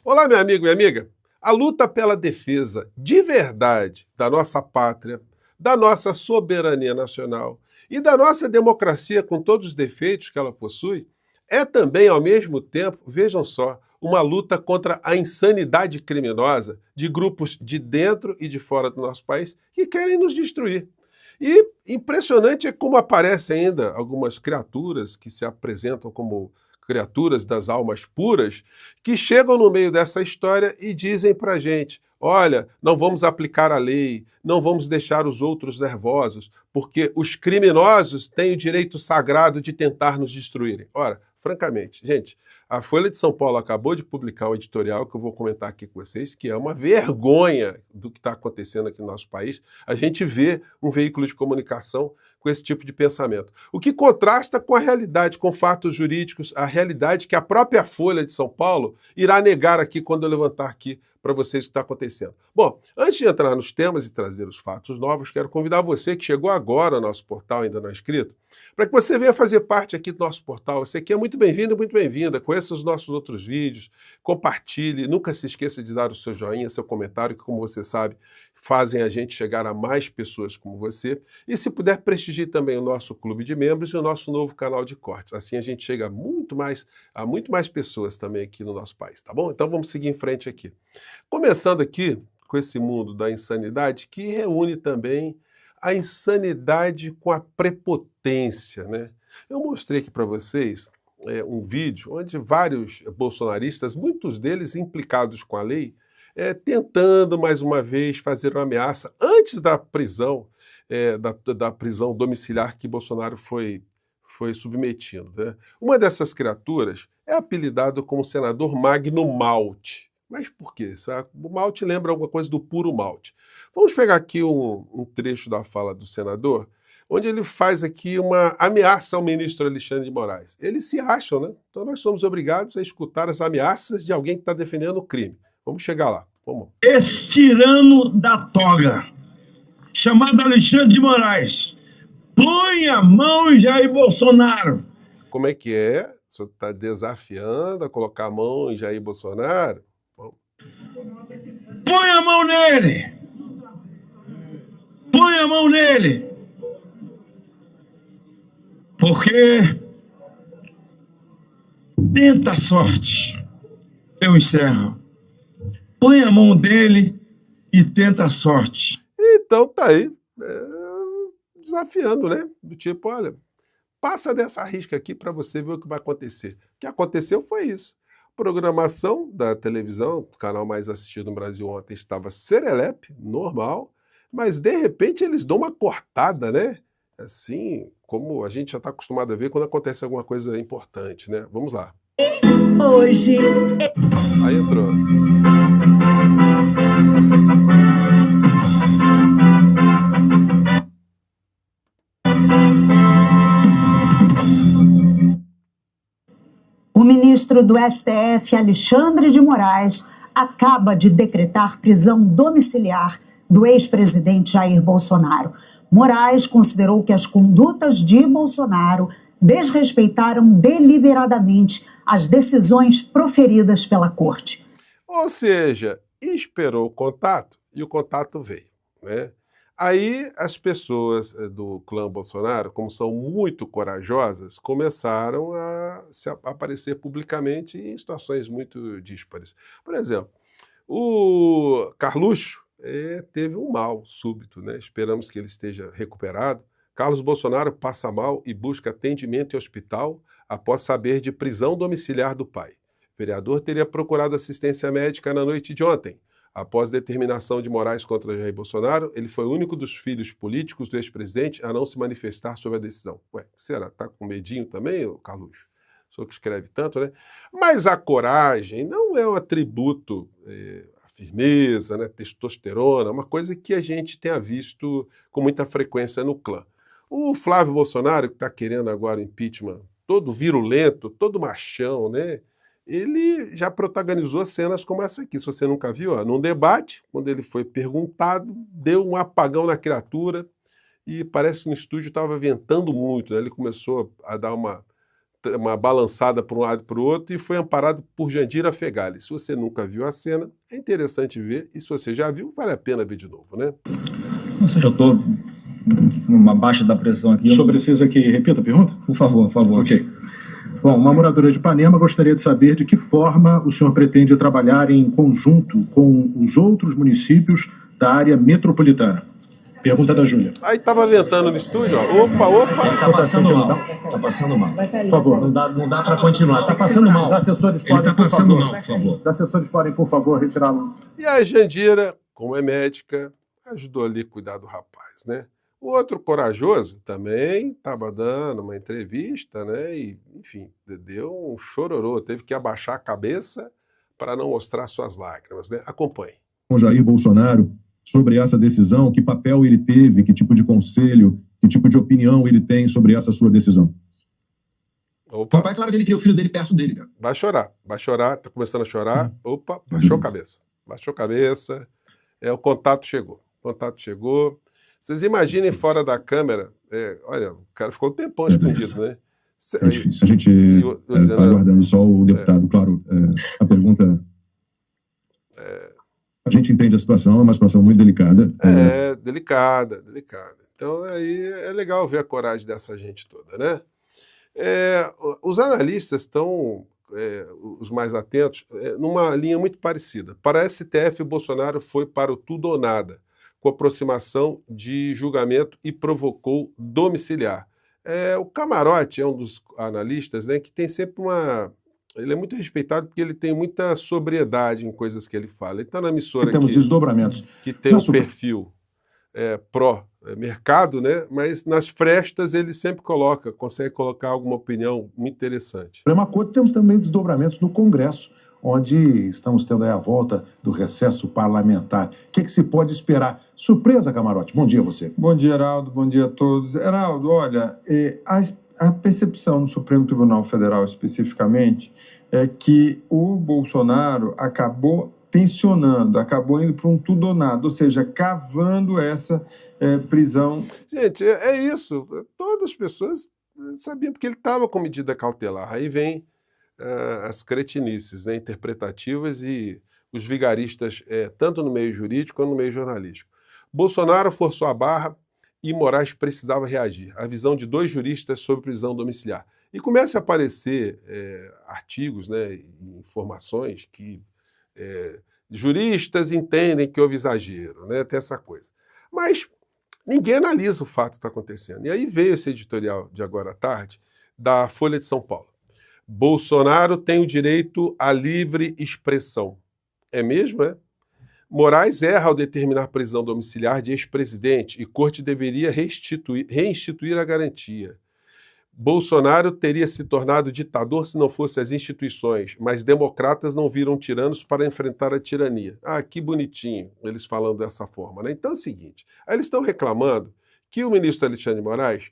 Olá, meu amigo, minha amiga. A luta pela defesa de verdade da nossa pátria, da nossa soberania nacional e da nossa democracia, com todos os defeitos que ela possui, é também, ao mesmo tempo, vejam só, uma luta contra a insanidade criminosa de grupos de dentro e de fora do nosso país que querem nos destruir. E impressionante é como aparecem ainda algumas criaturas que se apresentam como criaturas das almas puras, que chegam no meio dessa história e dizem para a gente: olha, não vamos aplicar a lei, não vamos deixar os outros nervosos, porque os criminosos têm o direito sagrado de tentar nos destruírem. Ora, francamente, gente, a Folha de São Paulo acabou de publicar um editorial que eu vou comentar aqui com vocês, que é uma vergonha do que está acontecendo aqui no nosso país. A gente vê um veículo de comunicação com esse tipo de pensamento. O que contrasta com a realidade, com fatos jurídicos, a realidade que a própria Folha de São Paulo irá negar aqui quando eu levantar aqui para vocês o que está acontecendo. Bom, antes de entrar nos temas e trazer os fatos novos, quero convidar você que chegou agora ao nosso portal, ainda não é inscrito, para que você venha fazer parte aqui do nosso portal. Você aqui é muito bem-vindo e muito bem-vinda. Conheça os nossos outros vídeos, compartilhe, nunca se esqueça de dar o seu joinha, seu comentário, que, como você sabe, fazem a gente chegar a mais pessoas como você. E se puder, prestigie também o nosso clube de membros e o nosso novo canal de cortes. Assim a gente chega a muito mais pessoas também aqui no nosso país, tá bom? Então vamos seguir em frente aqui. Começando aqui com esse mundo da insanidade, que reúne também a insanidade com a prepotência, né? Eu mostrei aqui para vocês um vídeo onde vários bolsonaristas, muitos deles implicados com a lei, tentando mais uma vez fazer uma ameaça antes da prisão, da prisão domiciliar que Bolsonaro foi submetido, né? Uma dessas criaturas é apelidado como senador Magno Malte. Mas por quê? Sabe? O malte lembra alguma coisa do puro malte. Vamos pegar aqui um trecho da fala do senador, onde ele faz aqui uma ameaça ao ministro Alexandre de Moraes. Eles se acham, né? Então nós somos obrigados a escutar as ameaças de alguém que está defendendo o crime. Vamos chegar lá. Vamos. Esse tirano da toga, chamado Alexandre de Moraes, põe a mão em Jair Bolsonaro. Como é que é? O senhor está desafiando a colocar a mão em Jair Bolsonaro? Põe a mão nele! Põe a mão nele! Porque tenta a sorte. Eu encerro. Põe a mão dele e tenta a sorte. Então tá aí, desafiando, né? Do tipo, olha, passa dessa risca aqui para você ver o que vai acontecer. O que aconteceu foi isso. Programação da televisão, o canal mais assistido no Brasil ontem estava serelepe, normal, mas de repente eles dão uma cortada, né? Assim, como a gente já está acostumado a ver quando acontece alguma coisa importante, né? Vamos lá. Hoje. Aí entrou. O ministro do STF, Alexandre de Moraes, acaba de decretar prisão domiciliar do ex-presidente Jair Bolsonaro. Moraes considerou que as condutas de Bolsonaro desrespeitaram deliberadamente as decisões proferidas pela corte. Ou seja, esperou o contato e o contato veio, né? Aí as pessoas do clã Bolsonaro, como são muito corajosas, começaram a aparecer publicamente em situações muito díspares. Por exemplo, o Carluxo teve um mal súbito, né? Esperamos que ele esteja recuperado. Carlos Bolsonaro passa mal e busca atendimento em hospital após saber de prisão domiciliar do pai. O vereador teria procurado assistência médica na noite de ontem. Após determinação de Moraes contra Jair Bolsonaro, ele foi o único dos filhos políticos do ex-presidente a não se manifestar sobre a decisão. Ué, será? Tá com medinho também, Carluxo? O senhor que escreve tanto, né? Mas a coragem não é um atributo, a firmeza, né? Testosterona, uma coisa que a gente tenha visto com muita frequência no clã. O Flávio Bolsonaro, que está querendo agora o impeachment, todo virulento, todo machão, né? Ele já protagonizou cenas como essa aqui. Se você nunca viu, ó, num debate, quando ele foi perguntado, deu um apagão na criatura e parece que no estúdio estava ventando muito, né? Ele começou a dar uma uma balançada para um lado e para o outro e foi amparado por Jandira Fegali. Se você nunca viu a cena, é interessante ver, e se você já viu, vale a pena ver de novo, né? Eu estou numa baixa da pressão aqui. O senhor precisa que repita a pergunta? Por favor, por favor. Ok. Bom, uma moradora de Ipanema gostaria de saber de que forma o senhor pretende trabalhar em conjunto com os outros municípios da área metropolitana. Pergunta da Júlia. Aí estava ventando no estúdio, ó. Opa! Ele tá passando mal. Tá passando mal. Por favor. Não dá para continuar. Tá passando mal. Os assessores Ele podem, tá passando mal, por favor. Os assessores podem, por favor, retirá-lo. E a Jandira, como é médica, ajudou ali a cuidar do rapaz, né? O outro corajoso também estava dando uma entrevista, né? E, enfim, deu um chororô, teve que abaixar a cabeça para não mostrar suas lágrimas, né? Acompanhe. Com Jair Bolsonaro sobre essa decisão, que papel ele teve, que tipo de conselho, que tipo de opinião ele tem sobre essa sua decisão? Opa. O pai, claro que ele queria o filho dele perto dele, cara. Vai chorar, tá começando a chorar. Opa, baixou a cabeça. O contato chegou. Vocês imaginem fora da câmera, olha, o cara ficou um tempão escondido, né? É difícil. A gente está aguardando só o deputado, claro. A pergunta... A gente entende a situação, é uma situação muito delicada. Delicada. Então, aí é legal ver a coragem dessa gente toda, né? Os analistas estão, os mais atentos, numa linha muito parecida. Para a STF, o Bolsonaro foi para o tudo ou nada, com aproximação de julgamento e provocou domiciliar. O Camarote é um dos analistas, né, que tem sempre uma... Ele é muito respeitado porque ele tem muita sobriedade em coisas que ele fala. Ele está na emissora temos desdobramentos. Que tem um perfil pró-mercado, né? Mas nas frestas ele sempre consegue colocar alguma opinião muito interessante. Suprema Corte, temos também desdobramentos no Congresso, onde estamos tendo aí a volta do recesso parlamentar. O que se pode esperar? Surpresa, Camarote. Bom dia a você. Bom dia, Heraldo. Bom dia a todos. Heraldo, olha, a percepção no Supremo Tribunal Federal, especificamente, é que o Bolsonaro acabou tensionando, acabou indo para um tudo ou nada, ou seja, cavando essa prisão. Gente, é isso. Todas as pessoas sabiam porque ele estava com medida cautelar. Aí vem as cretinices, né, interpretativas e os vigaristas, tanto no meio jurídico quanto no meio jornalístico. Bolsonaro forçou a barra e Moraes precisava reagir. A visão de 2 juristas sobre prisão domiciliar. E começa a aparecer artigos, né, informações que juristas entendem que houve exagero, né, tem essa coisa. Mas ninguém analisa o fato que está acontecendo. E aí veio esse editorial de agora à tarde da Folha de São Paulo. Bolsonaro tem o direito à livre expressão. É mesmo, é? Moraes erra ao determinar prisão domiciliar de ex-presidente e corte deveria reinstituir a garantia. Bolsonaro teria se tornado ditador se não fossem as instituições, mas democratas não viram tiranos para enfrentar a tirania. Ah, que bonitinho eles falando dessa forma, né? Então é o seguinte, aí eles estão reclamando que o ministro Alexandre de Moraes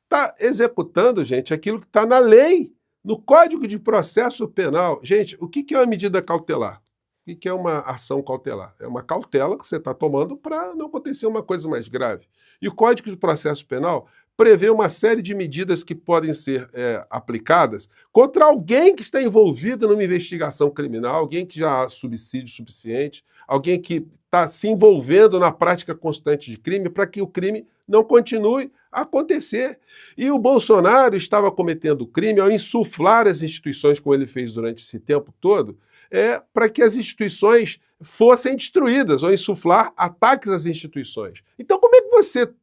está executando, gente, aquilo que está na lei, no Código de Processo Penal. Gente, o que é uma medida cautelar? O que é uma ação cautelar? É uma cautela que você está tomando para não acontecer uma coisa mais grave. E o Código de Processo Penal prevê uma série de medidas que podem ser aplicadas contra alguém que está envolvido numa investigação criminal, alguém que já há subsídio suficiente, alguém que está se envolvendo na prática constante de crime para que o crime não continue a acontecer. E o Bolsonaro estava cometendo crime ao insuflar as instituições, como ele fez durante esse tempo todo, para que as instituições fossem destruídas, ou insuflar ataques às instituições. Então, como é que você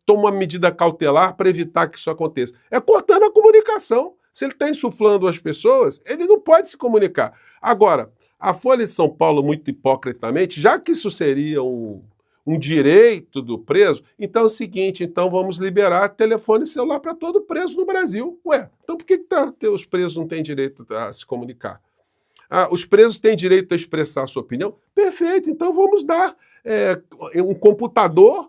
toma uma medida cautelar para evitar que isso aconteça? É cortando a comunicação. Se ele está insuflando as pessoas, ele não pode se comunicar. Agora, a Folha de São Paulo, muito hipocritamente, já que isso seria um direito do preso, então é o seguinte, então vamos liberar telefone celular para todo preso no Brasil. Ué, então por que os presos não têm direito a se comunicar? Os presos têm direito a expressar a sua opinião? Perfeito, então vamos dar um computador,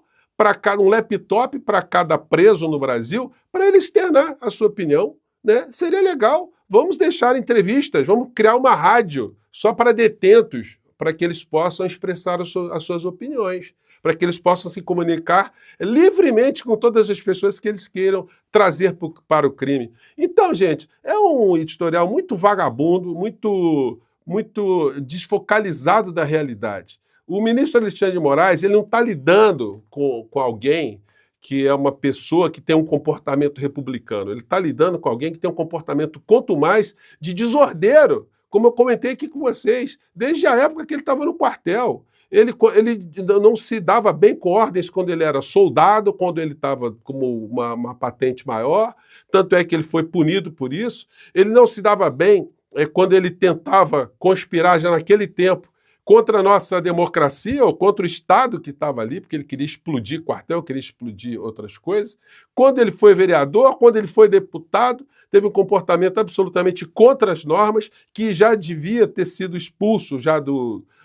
um laptop para cada preso no Brasil, para ele externar a sua opinião, né? Seria legal. Vamos deixar entrevistas, vamos criar uma rádio só para detentos, para que eles possam expressar as suas opiniões. para que eles possam se comunicar livremente com todas as pessoas que eles queiram trazer para o crime. Então, gente, é um editorial muito vagabundo, muito desfocalizado da realidade. O ministro Alexandre de Moraes, ele não está lidando com alguém que é uma pessoa que tem um comportamento republicano. Ele está lidando com alguém que tem um comportamento, quanto mais, de desordeiro, como eu comentei aqui com vocês, desde a época que ele estava no quartel. Ele não se dava bem com ordens quando ele era soldado, quando ele estava como uma patente maior, tanto é que ele foi punido por isso. Ele não se dava bem quando ele tentava conspirar já naquele tempo contra a nossa democracia ou contra o Estado que estava ali, porque ele queria explodir quartel, queria explodir outras coisas. Quando ele foi vereador, quando ele foi deputado, teve um comportamento absolutamente contra as normas, que já devia ter sido expulso,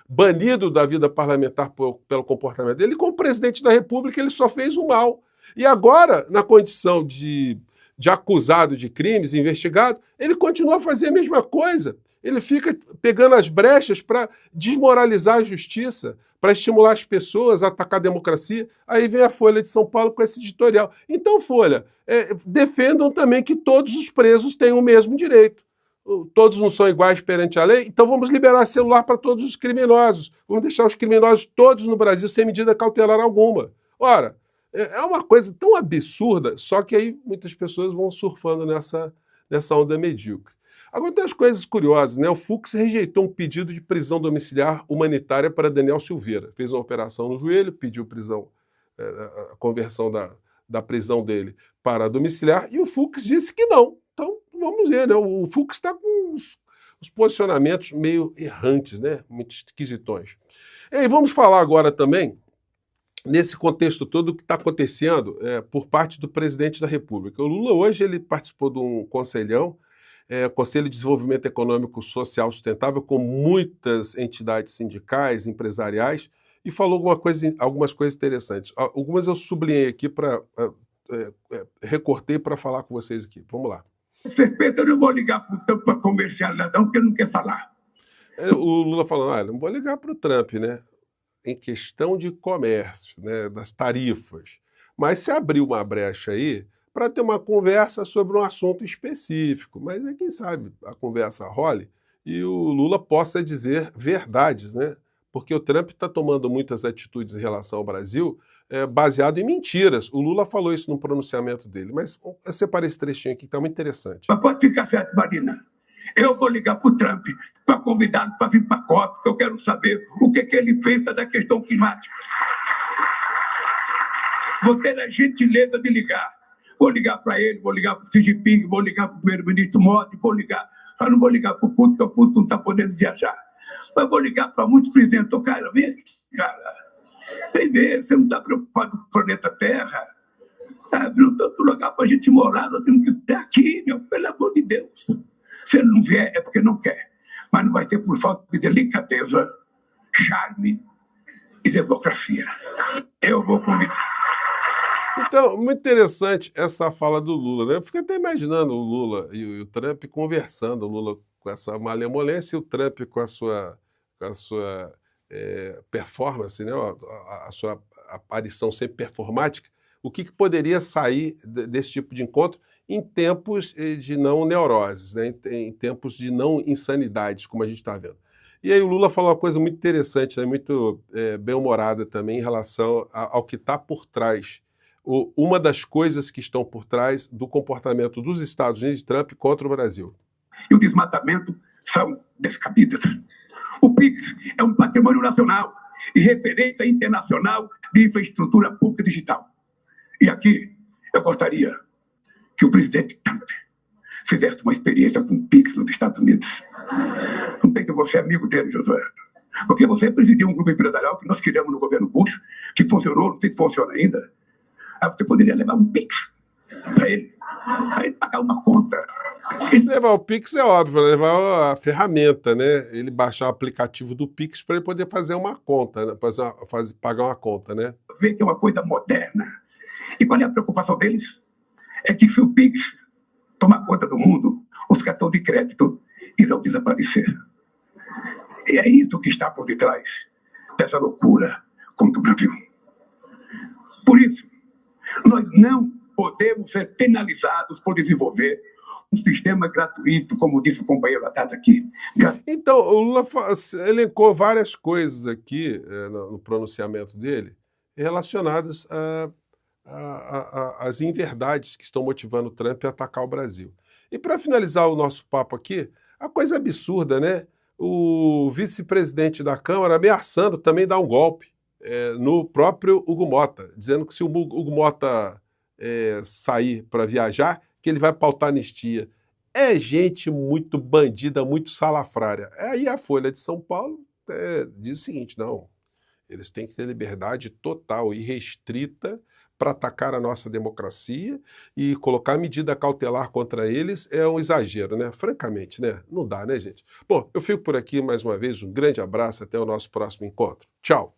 banido da vida parlamentar pelo comportamento dele. Como presidente da República, ele só fez o mal. E agora, na condição de acusado de crimes, investigado, ele continua a fazer a mesma coisa. Ele fica pegando as brechas para desmoralizar a justiça, para estimular as pessoas a atacar a democracia. Aí vem a Folha de São Paulo com esse editorial. Então, Folha, defendam também que todos os presos têm o mesmo direito. Todos não são iguais perante a lei, então vamos liberar celular para todos os criminosos. Vamos deixar os criminosos todos no Brasil sem medida cautelar alguma. Ora, é uma coisa tão absurda, só que aí muitas pessoas vão surfando nessa onda medíocre. Agora tem as coisas curiosas, né? O Fux rejeitou um pedido de prisão domiciliar humanitária para Daniel Silveira. Fez uma operação no joelho, pediu a conversão da prisão dele para domiciliar, e o Fux disse que não. Então, vamos ver, né? O Fux está com os posicionamentos meio errantes, né? Muito esquisitões. E vamos falar agora também, nesse contexto todo, o que está acontecendo por parte do presidente da República. O Lula hoje ele participou de um conselhão, Conselho de Desenvolvimento Econômico Social Sustentável, com muitas entidades sindicais, empresariais, e falou algumas coisas interessantes. Algumas eu sublinhei aqui, recortei para falar com vocês aqui. Vamos lá. Certeza, eu não vou ligar para o comercial, não, porque ele não quer falar. O Lula falando, não vou ligar para o Trump, né? Em questão de comércio, né? Das tarifas. Mas se abriu uma brecha aí para ter uma conversa sobre um assunto específico. Mas quem sabe a conversa role e o Lula possa dizer verdades, né? Porque o Trump está tomando muitas atitudes em relação ao Brasil baseado em mentiras. O Lula falou isso no pronunciamento dele. Mas eu separei esse trechinho aqui que está muito interessante. Mas pode ficar certo, Marina. Eu vou ligar para o Trump para convidá-lo para vir para a COP, porque eu quero saber o que ele pensa da questão climática. Vou ter a gentileza de ligar. Vou ligar para ele, vou ligar para o Xi Jinping, vou ligar para o primeiro-ministro Modi, vou ligar. Só não vou ligar para o Putin, porque o Putin não está podendo viajar. Mas vou ligar para muitos presidentes. Cara, vem aqui, cara. Vem ver, você não está preocupado com o planeta Terra? Abriu tanto lugar para a gente morar, nós temos que ter aqui, meu, pelo amor de Deus. Se ele não vier, é porque não quer. Mas não vai ter por falta de delicadeza, charme e democracia. Eu vou convidar. Então, muito interessante essa fala do Lula, né? Eu fico até imaginando o Lula e o Trump conversando, o Lula com essa malemolência e o Trump com a sua performance, né? A sua aparição sempre performática. O que poderia sair desse tipo de encontro em tempos de não neuroses, né? Em tempos de não insanidades, como a gente está vendo. E aí o Lula falou uma coisa muito interessante, né? Muito bem-humorada também em relação ao que está por trás. Uma das coisas que estão por trás do comportamento dos Estados Unidos de Trump contra o Brasil. E o desmatamento são descabidas. O PIX é um patrimônio nacional e referência internacional de infraestrutura pública digital. E aqui eu gostaria que o presidente Trump fizesse uma experiência com o PIX nos Estados Unidos. Não tem que você é amigo dele, Josué. Porque você presidiu um grupo empresarial que nós criamos no governo Bush, que funcionou, não sei se funciona ainda. Você poderia levar um Pix para ele pagar uma conta. Levar o Pix é óbvio, levar a ferramenta, né? Ele baixar o aplicativo do Pix para ele poder fazer uma conta, né? Pagar uma conta, né? Ver que é uma coisa moderna. E qual é a preocupação deles? É que se o Pix tomar conta do mundo, os cartões de crédito irão desaparecer. E é isso que está por detrás dessa loucura contra o Brasil. Por isso, nós não podemos ser penalizados por desenvolver um sistema gratuito, como disse o companheiro Haddad aqui. Então, o Lula elencou várias coisas aqui no pronunciamento dele relacionadas às inverdades que estão motivando o Trump a atacar o Brasil. E para finalizar o nosso papo aqui, a coisa absurda, né? O vice-presidente da Câmara ameaçando também dar um golpe no próprio Hugo Mota, dizendo que se o Hugo Mota sair para viajar, que ele vai pautar anistia. É gente muito bandida, muito salafrária. Aí a Folha de São Paulo diz o seguinte, não, eles têm que ter liberdade total e restrita para atacar a nossa democracia e colocar medida cautelar contra eles é um exagero, né? Francamente, né? Não dá, né, gente? Bom, eu fico por aqui mais uma vez, um grande abraço, até o nosso próximo encontro. Tchau!